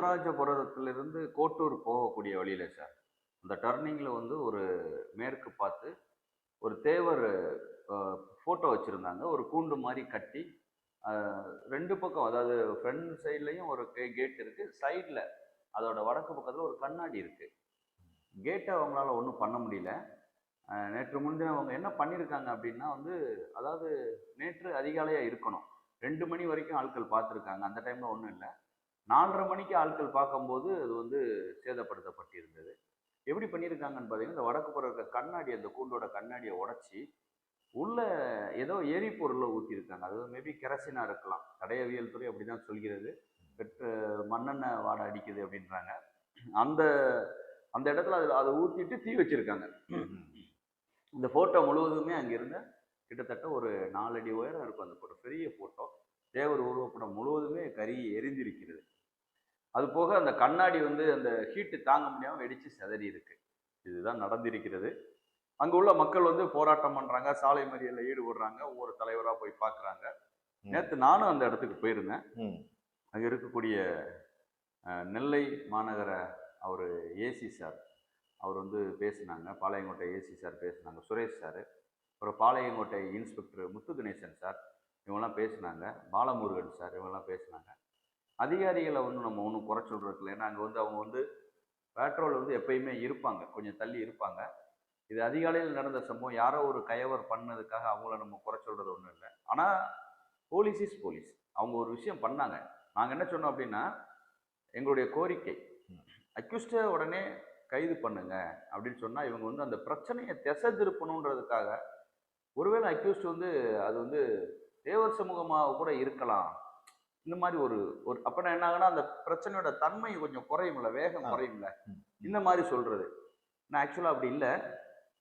யுவராஜபுரத்திலிருந்து கோட்டூர் போகக்கூடிய வழியில சார். அந்த டர்னிங்ல வந்து ஒரு மேற்கு பார்த்து ஒரு தேவர் அ ஃபோட்டோ வச்சிருந்தாங்க. ஒரு கூண்டு மாரி கட்டி, அ 2 பக்கம் அதாவது ஃப்ரண்ட் சைட்லயும் ஒரு கேட் இருக்கு. சைட்ல அதோட வடக்கு பக்கத்துல ஒரு கண்ணாடி இருக்கு. கேட்ட அவங்களால ஒண்ணும் பண்ண முடியல. நேற்று முன்தினம் அவங்க என்ன பண்ணியிருக்காங்க அப்டின்னா வந்து, அதாவது நேற்று அதிகாலையா இருக்கணும். 2 மணி வரைக்கும் ஆட்கள் பார்த்துருக்காங்க. அந்த டைம்ல ஒண்ணும் இல்ல. 4:30 மணிக்கு ஆட்கள் பார்க்கும்போது, அது வந்து சேதப்படுத்தப்பட்டிருந்தது. எப்படி பண்ணியிருக்காங்கன்னு பார்த்தீங்கன்னா, இந்த வடக்கு புறம் இருக்க கண்ணாடி அந்த கூண்டோட கண்ணாடிய உடைச்சு, உள்ள ஏதோ எரிபொருள ஊத்தியிருக்காங்க. அது மேபி கெரசினா இருக்கலாம். தடயவியல் துறை அப்படிதான் சொல்கிறது. பெட்ரு மண்ணெண்ணெய் வாடை அடிக்குது அப்படின்றாங்க. அந்த அந்த இடத்துல அத ஊத்திட்டு தீ வச்சிருக்காங்க. இந்த ஃபோட்டோ முழுவதுமே அங்க இருந்த கிட்டத்தட்ட ஒரு 4 அடி உயரம் இருக்கும் அந்த ஃபோட்டோ. பெரிய ஃபோட்டோ. தேவர் உருவப்படம் முழுவதுமே கருகி எரிந்திருக்கிறது. அது போக அந்த கண்ணாடி வந்து அந்த ஹீட் தாங்க முடியாம வெடிச்சு சிதறி இருக்கு. இதுதான் நடந்திருக்கிறது. அங்க உள்ள மக்கள் வந்து போராட்டம் பண்றாங்க, சாலை மறியல்ல ஈடுபடுறாங்க, ஒவ்வொரு தலைவரா போய் பார்க்குறாங்க. நேத்து நானும் அந்த இடத்துக்கு போயிருந்தேன். அங்க இருக்கக்கூடிய நெல்லை மாநகர அவரு ஏசி சார், அவர் வந்து பேசினாங்க. பாளையங்கோட்டை ஏசி சார் பேசினாங்க. சுரேஷ் சார், அப்புறம் பாளையங்கோட்டை இன்ஸ்பெக்டர் முத்து கணேசன் சார், இவங்கெல்லாம் பேசினாங்க. பாலமுருகன் சார் இவங்கெல்லாம் பேசினாங்க. அதிகாரிகளை வந்து நம்ம ஒன்றும் குறை சொல்றதுக்கு இல்லை. ஏன்னா அங்கே வந்து அவங்க வந்து பெட்ரோல் வந்து எப்பயுமே இருப்பாங்க, கொஞ்சம் தள்ளி இருப்பாங்க. இது அதிகாலையில் நடந்த சம்பவம், யாரோ ஒரு கயவர் பண்ணதுக்காக அவங்கள நம்ம குறை சொல்றது ஒன்றும் இல்லை. ஆனால் போலீஸ் இஸ் போலீஸ். அவங்க ஒரு விஷயம் பண்ணாங்க. நாங்கள் என்ன சொன்னோம் அப்படின்னா, எங்களுடைய கோரிக்கை அக்யூஸ்டை உடனே கைது பண்ணுங்க அப்படின்னு சொன்னால், இவங்க வந்து அந்த பிரச்சனையை திசை திருப்பணுன்றதுக்காக, ஒருவேளை அக்யூஸ்ட் வந்து அது வந்து தேவர் சமூகமாக கூட இருக்கலாம், இந்த மாதிரி ஒரு ஒரு அப்பனா என்ன ஆகுனா அந்த பிரச்சனையோட தன்மை கொஞ்சம் குறையும்ல, வேகம் குறையும்ல, இந்த மாதிரி சொல்றது. நான் ஆக்சுவலா அப்படி இல்லை.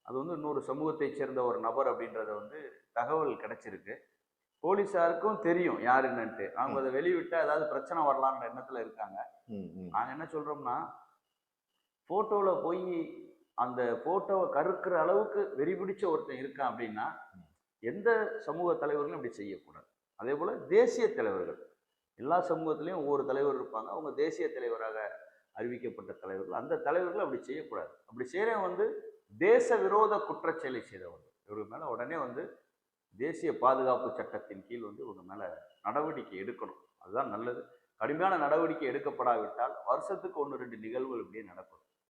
அது வந்து இன்னொரு சமூகத்தை சேர்ந்த ஒரு நபர் அப்படின்றத வந்து தகவல் கிடைச்சிருக்கு. போலீஸாருக்கும் தெரியும் யார் என்னன்ட்டு. அவங்க அதை வெளிவிட்டா ஏதாவது பிரச்சனை வரலான்ற எண்ணத்துல இருக்காங்க. நாங்க என்ன சொல்றோம்னா, போட்டோல போய் அந்த போட்டோவை கருக்கிற அளவுக்கு வெறி பிடிச்ச ஒருத்தன் இருக்கான் அப்படின்னா, எந்த சமூக தலைவர்களும் இப்படி செய்யக்கூடாது. அதே போல தேசிய தலைவர்கள், எல்லா சமூகத்திலையும் ஒவ்வொரு தலைவர் இருப்பாங்க. அவங்க தேசிய தலைவராக அறிவிக்கப்பட்ட தலைவர்கள். அந்த தலைவர்கள் அப்படி செய்யக்கூடாது. அப்படி செய்யறவன் வந்து தேச விரோத குற்றச்செயலை செய்தவங்க. இவங்க மேல உடனே வந்து தேசிய பாதுகாப்பு சட்டத்தின் கீழ் வந்து இவங்க மேல நடவடிக்கை எடுக்கணும். அதுதான் நல்லது. கடுமையான நடவடிக்கை எடுக்கப்படாவிட்டால் வருஷத்துக்கு 1, 2 நிகழ்வுகள் இப்படியே நடக்கும்.